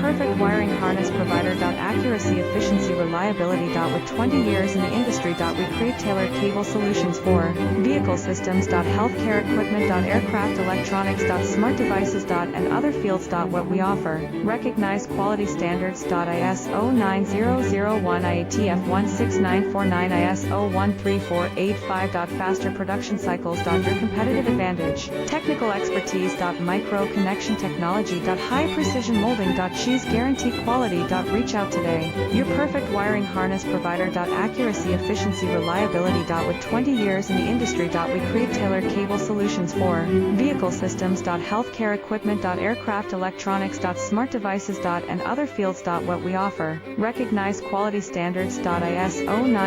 perfect wiring harness provider. Accuracy, efficiency, reliability. With 20 years in the industry. We create tailored cable solutions for vehicle systems. Healthcare equipment. Aircraft electronics. Smart devices. And other fields. What we offer. Recognized quality standards. ISO 9001 IATF 16949 ISO 13485. Faster production cycles. Your competitive advantage. Technical expertise. Micro connection technology. High precision molding. Choose guarantee quality. Reach out today. Your perfect wiring harness provider. Accuracy, efficiency, reliability. With 20 years in the industry. We create tailored cable solutions for vehicle systems. Healthcare equipment. Aircraft electronics. Smart devices. And other fields. What we offer. Recognized quality standards. ISO 9